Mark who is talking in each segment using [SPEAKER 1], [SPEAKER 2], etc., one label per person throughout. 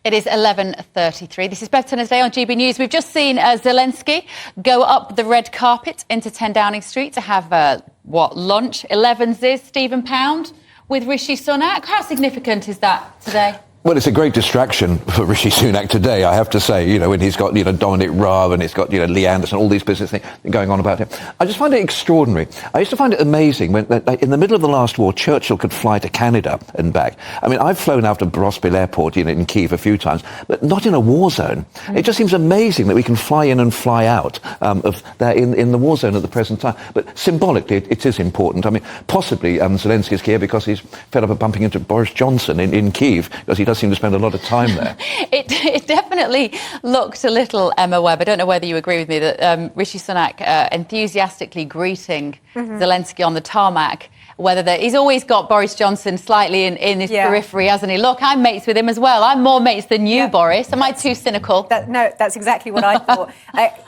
[SPEAKER 1] It is 11:33. This is Bev Turner Today on GB News. We've just seen Zelenskyy go up the red carpet into 10 Downing Street to have, lunch? 11's Stephen Pound with Rishi Sunak. How significant is that today?
[SPEAKER 2] Well, it's a great distraction for Rishi Sunak today, I have to say, when he's got, Dominic Raab and he's got, Lee Anderson, all these business things going on about him. I just find it extraordinary. I used to find it amazing when, in the middle of the last war, Churchill could fly to Canada and back. I mean, I've flown out of Boryspil Airport, in Kyiv a few times, but not in a war zone. It just seems amazing that we can fly in and fly out of there in the war zone at the present time. But symbolically, it is important. I mean, possibly Zelenskyy is here because he's fed up of bumping into Boris Johnson in Kyiv, because he does seem to spend a lot of time there.
[SPEAKER 1] It definitely looked a little, Emma Webb, I don't know whether you agree with me, that Rishi Sunak enthusiastically greeting Zelenskyy on the tarmac, he's always got Boris Johnson slightly in his periphery, hasn't he? Look, I'm mates with him as well. I'm more mates than you, Boris. Am I too cynical?
[SPEAKER 3] No, that's exactly what I thought.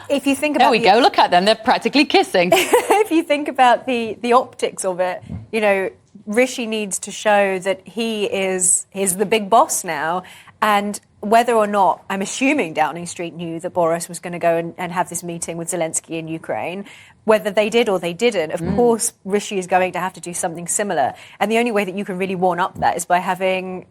[SPEAKER 3] If you think about
[SPEAKER 1] there we go, look at them, they're practically kissing.
[SPEAKER 3] If you think about the optics of it, Rishi needs to show that he's the big boss now, and whether or not, I'm assuming Downing Street knew that Boris was going to go and have this meeting with Zelenskyy in Ukraine. Whether they did or they didn't, of course, Rishi is going to have to do something similar. And the only way that you can really warm up that is by having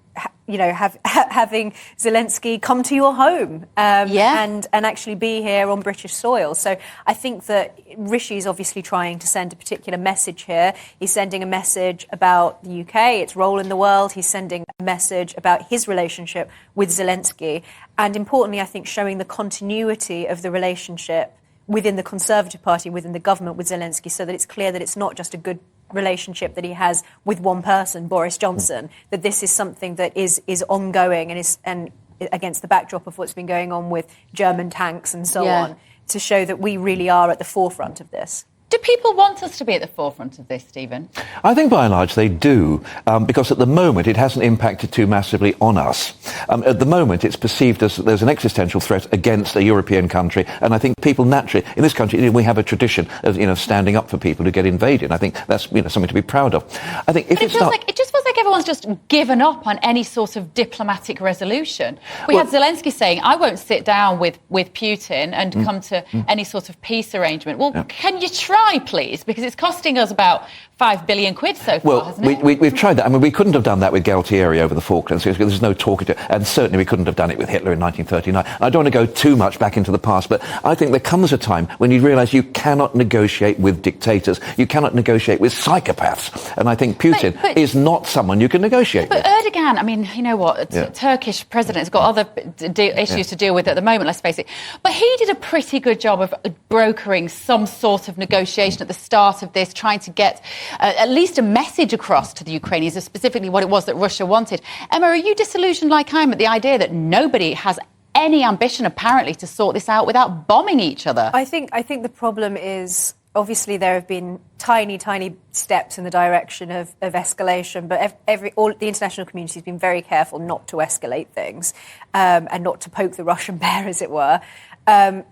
[SPEAKER 3] Zelenskyy come to your home and actually be here on British soil. So I think that Rishi is obviously trying to send a particular message here. He's sending a message about the UK, its role in the world. He's sending a message about his relationship with Zelenskyy. And importantly, I think showing the continuity of the relationship within the Conservative Party, within the government with Zelenskyy, so that it's clear that it's not just a good relationship that he has with one person, Boris Johnson, that this is something that is ongoing and against the backdrop of what's been going on with German tanks and so on, to show that we really are at the forefront of this.
[SPEAKER 1] Do people want us to be at the forefront of this, Stephen?
[SPEAKER 2] I think by and large they do, because at the moment it hasn't impacted too massively on us. At the moment it's perceived as there's an existential threat against a European country, and I think people naturally, in this country, we have a tradition of standing up for people who get invaded. I think that's something to be proud of. I think if
[SPEAKER 1] it just feels like everyone's just given up on any sort of diplomatic resolution. We had Zelenskyy saying, I won't sit down with Putin and come to any sort of peace arrangement. Well, can you try, please? Because it's costing us about £5 billion so far, hasn't it?
[SPEAKER 2] We've tried that. I mean, we couldn't have done that with Galtieri over the Falklands. There's no talking to, and certainly we couldn't have done it with Hitler in 1939. I don't want to go too much back into the past, but I think there comes a time when you realise you cannot negotiate with dictators. You cannot negotiate with psychopaths. And I think Putin is not someone you can negotiate with.
[SPEAKER 1] But Erdogan, I mean, you know what? Turkish president's got other issues to deal with at the moment, let's face it. But he did a pretty good job of brokering some sort of negotiation at the start of this, trying to get at least a message across to the Ukrainians, specifically what it was that Russia wanted. Emma, are you disillusioned like I am at the idea that nobody has any ambition, apparently, to sort this out without bombing each other?
[SPEAKER 3] I think the problem is, obviously, there have been tiny steps in the direction of escalation, but the international community has been very careful not to escalate things and not to poke the Russian bear, as it were. But,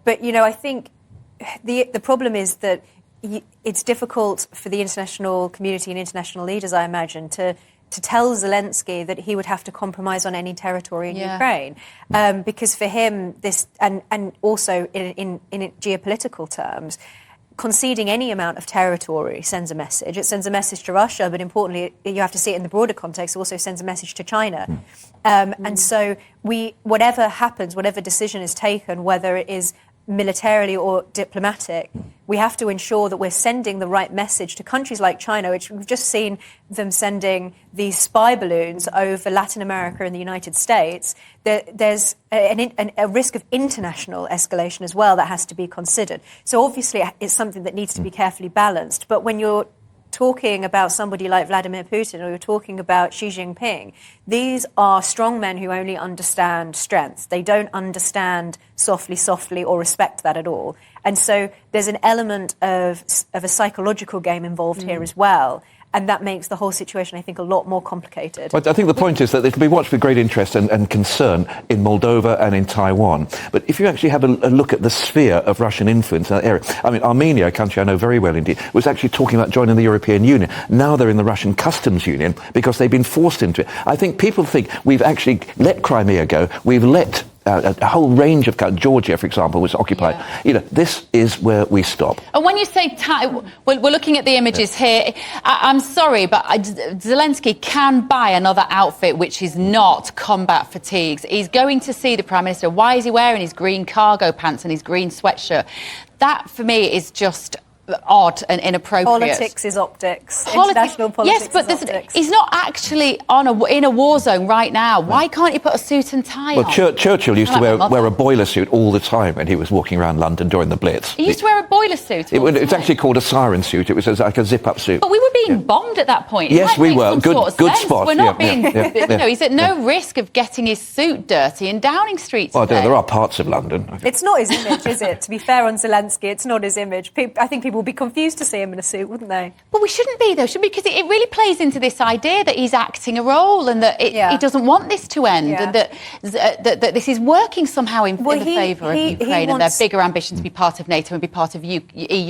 [SPEAKER 3] I think the problem is that it's difficult for the international community and international leaders, I imagine, to tell Zelenskyy that he would have to compromise on any territory in Ukraine. Because for him, this, and also in geopolitical terms, conceding any amount of territory sends a message. It sends a message to Russia, but importantly, you have to see it in the broader context, it also sends a message to China. And so whatever happens, whatever decision is taken, whether it is militarily or diplomatic, we have to ensure that we're sending the right message to countries like China, which we've just seen them sending these spy balloons over Latin America and the United States. There's a risk of international escalation as well that has to be considered. So obviously it's something that needs to be carefully balanced. But when you're talking about somebody like Vladimir Putin or you're talking about Xi Jinping, these are strong men who only understand strength. They don't understand softly or respect that at all. And so there's an element of a psychological game involved here as well. and that makes the whole situation, I think, a lot more complicated.
[SPEAKER 2] But I think the point is that it will be watched with great interest and concern in Moldova and in Taiwan. But if you actually have a look at the sphere of Russian influence in that area, I mean, Armenia, a country I know very well indeed, was actually talking about joining the European Union. Now they're in the Russian customs union because they've been forced into it. I think people think we've actually let Crimea go, we've let a whole range of Georgia, for example, was occupied. This is where we stop.
[SPEAKER 1] And when you say we're looking at the images here. I'm sorry, but Zelensky can buy another outfit which is not combat fatigues. He's going to see the Prime Minister. Why is he wearing his green cargo pants and his green sweatshirt? That, for me, is just odd and inappropriate.
[SPEAKER 3] Politics is optics. International politics
[SPEAKER 1] is
[SPEAKER 3] optics.
[SPEAKER 1] He's not actually in a war zone right now. Why can't he put a suit and tie on?
[SPEAKER 2] Well, Churchill used to wear a boiler suit all the time when he was walking around London during the Blitz.
[SPEAKER 1] He used to wear a boiler suit
[SPEAKER 2] It's actually called a siren suit. It was like a zip-up suit.
[SPEAKER 1] But we were being bombed at that point.
[SPEAKER 2] Yes, we were. Good spot.
[SPEAKER 1] We're not being... he's at no risk of getting his suit dirty in Downing Street today.
[SPEAKER 2] Well, there are parts of London.
[SPEAKER 3] It's not his image, is it? To be fair on Zelensky, it's not his image. I think people would be confused to see him in a suit, wouldn't they?
[SPEAKER 1] But we shouldn't be, though, should we? Because it really plays into this idea that he's acting a role and that he doesn't want this to end and that this is working somehow in the favour of Ukraine and their bigger ambition to be part of NATO and be part of EU.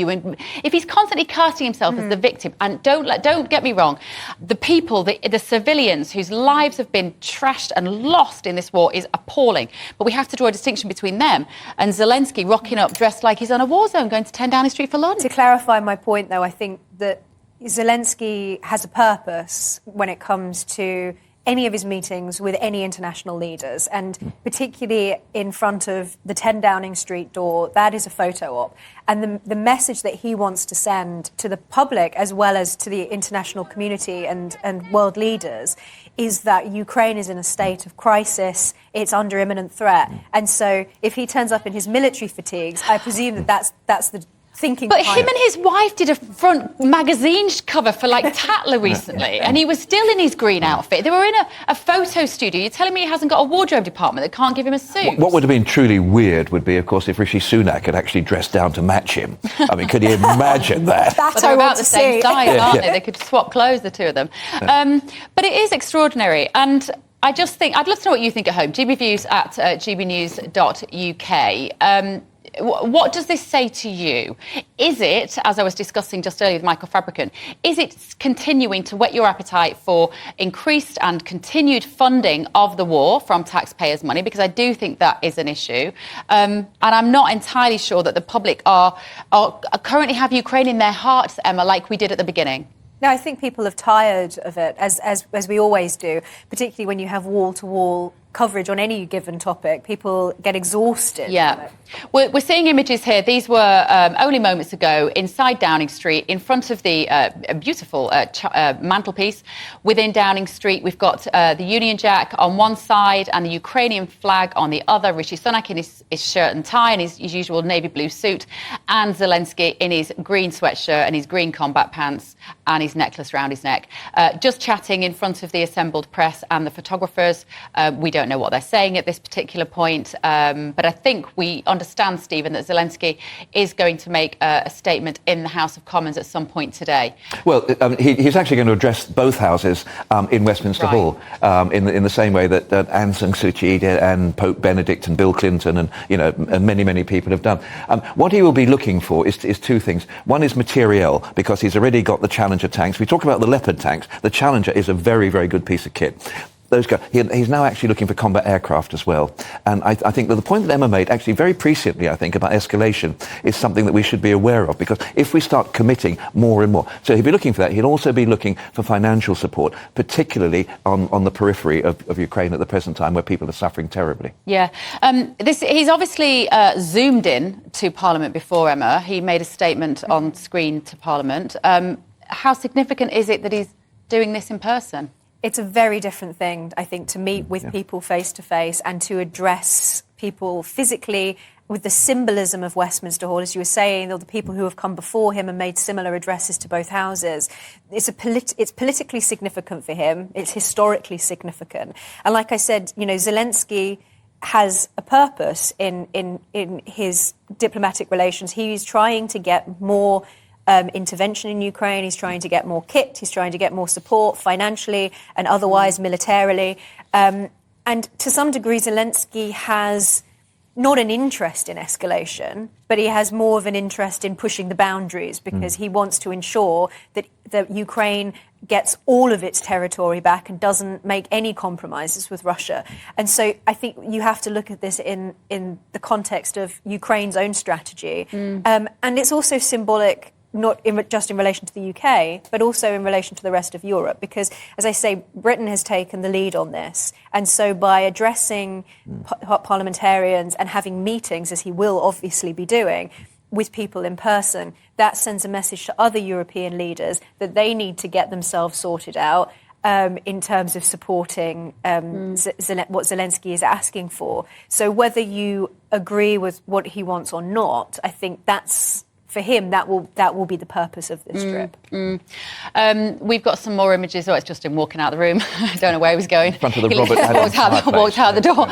[SPEAKER 1] And if he's constantly casting himself as the victim, and don't get me wrong, the people, the civilians whose lives have been trashed and lost in this war is appalling. But we have to draw a distinction between them and Zelensky rocking up dressed like he's on a war zone going to 10 Downing Street for lunch.
[SPEAKER 3] To clarify my point, though, I think that Zelensky has a purpose when it comes to any of his meetings with any international leaders, and particularly in front of the 10 Downing Street door, that is a photo op. And the message that he wants to send to the public as well as to the international community and world leaders is that Ukraine is in a state of crisis, it's under imminent threat. And so if he turns up in his military fatigues, I presume that's the thinking.
[SPEAKER 1] But him and his wife did a front magazine cover for Tatler recently, and he was still in his green outfit. They were in a photo studio. You're telling me he hasn't got a wardrobe department that can't give him a suit?
[SPEAKER 2] What would have been truly weird would be, of course, if Rishi Sunak had actually dressed down to match him. I mean, could you imagine that?
[SPEAKER 1] They're about the same size, aren't they? They could swap clothes, the two of them. But it is extraordinary, and I just think I'd love to know what you think at home. gbviews at gbnews.uk. What does this say to you? Is it, as I was discussing just earlier with Michael Fabricant, is it continuing to whet your appetite for increased and continued funding of the war from taxpayers' money? Because I do think that is an issue. And I'm not entirely sure that the public are currently have Ukraine in their hearts, Emma, like we did at the beginning.
[SPEAKER 3] No, I think people have tired of it, as we always do, particularly when you have wall-to-wall coverage on any given topic. People get exhausted.
[SPEAKER 1] Yeah. We're seeing images here. These were only moments ago inside Downing Street in front of the beautiful mantelpiece. Within Downing Street, we've got the Union Jack on one side and the Ukrainian flag on the other. Rishi Sunak in his shirt and tie and his usual navy blue suit, and Zelensky in his green sweatshirt and his green combat pants and his necklace round his neck. Just chatting in front of the assembled press and the photographers. We don't know what they're saying at this particular point, but I think we understand, Stephen, that Zelensky is going to make a statement in the House of Commons at some point today.
[SPEAKER 2] Well, he's actually going to address both houses in Westminster Hall in the same way that Aung San Suu Kyi and Pope Benedict and Bill Clinton and many people have done. What he will be looking for is two things. One is materiel, because he's already got the Challenger tanks. We talk about the Leopard tanks. The Challenger is a very, very good piece of kit. He's now actually looking for combat aircraft as well. And I think that the point that Emma made, actually very presciently, I think, about escalation is something that we should be aware of, because if we start committing more and more... So he'll be looking for that. He'll also be looking for financial support, particularly on the periphery of Ukraine at the present time, where people are suffering terribly.
[SPEAKER 1] Yeah. He's obviously zoomed in to Parliament before, Emma. He made a statement on screen to Parliament. How significant is it that he's doing this in person?
[SPEAKER 3] It's a very different thing, I think, to meet with people face-to-face and to address people physically with the symbolism of Westminster Hall. As you were saying, all the people who have come before him and made similar addresses to both houses. It's politically significant for him. It's historically significant. And like I said, Zelensky has a purpose in his diplomatic relations. He's trying to get more intervention in Ukraine. He's trying to get more kit. He's trying to get more support financially and otherwise militarily. And to some degree, Zelenskyy has not an interest in escalation, but he has more of an interest in pushing the boundaries because he wants to ensure that Ukraine gets all of its territory back and doesn't make any compromises with Russia. And so I think you have to look at this in the context of Ukraine's own strategy. And it's also symbolic, not just in relation to the UK, but also in relation to the rest of Europe. Because, as I say, Britain has taken the lead on this. And so by addressing parliamentarians and having meetings, as he will obviously be doing, with people in person, that sends a message to other European leaders that they need to get themselves sorted out in terms of supporting what Zelenskyy is asking for. So whether you agree with what he wants or not, I think that's, for him, that will be the purpose of this trip.
[SPEAKER 1] We've got some more images. Oh, it's just him walking out of the room. I don't know where he was going.
[SPEAKER 2] In front of the Robert
[SPEAKER 1] walked out the door.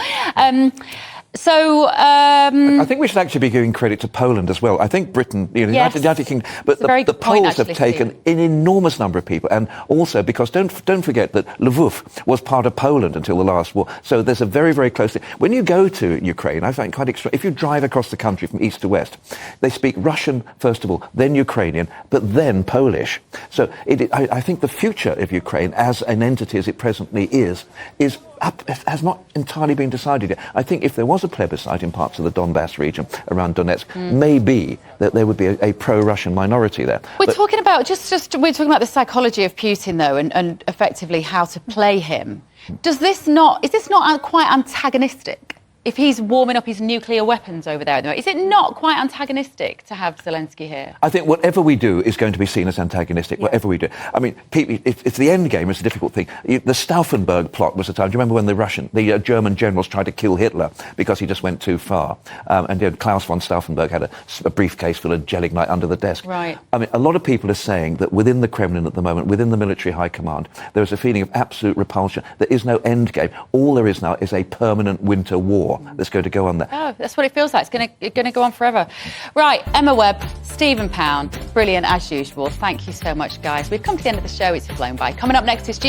[SPEAKER 1] I
[SPEAKER 2] think we should actually be giving credit to Poland as well. I think Britain, United Kingdom, but the Poles have taken an enormous number of people, and also because don't forget that Lvov was part of Poland until the last war. So there's a very, very close thing. When you go to Ukraine, I find quite extra. If you drive across the country from east to west, they speak Russian first of all, then Ukrainian, but then Polish. So I think the future of Ukraine as an entity as it presently is has not entirely been decided yet. I think if there was a plebiscite in parts of the Donbass region around Donetsk, maybe that there would be a pro-Russian minority there.
[SPEAKER 1] We're talking about we're talking about the psychology of Putin, though, and effectively how to play him. Is this not quite antagonistic? If he's warming up his nuclear weapons over there, is it not quite antagonistic to have Zelenskyy here? I
[SPEAKER 2] think whatever we do is going to be seen as antagonistic, whatever we do. I mean, it's the end game, it's a difficult thing. The Stauffenberg plot was a time, do you remember when the German generals tried to kill Hitler because he just went too far? And Klaus von Stauffenberg had a briefcase full of Gelignite under the desk.
[SPEAKER 1] Right.
[SPEAKER 2] I mean, a lot of people are saying that within the Kremlin at the moment, within the military high command, there is a feeling of absolute repulsion. There is no end game. All there is now is a permanent winter war that's going to go on there.
[SPEAKER 1] Oh, that's what it feels like. It's going to go on forever. Right, Emma Webb, Stephen Pound, brilliant as usual. Thank you so much, guys. We've come to the end of the show. It's flown by. Coming up next is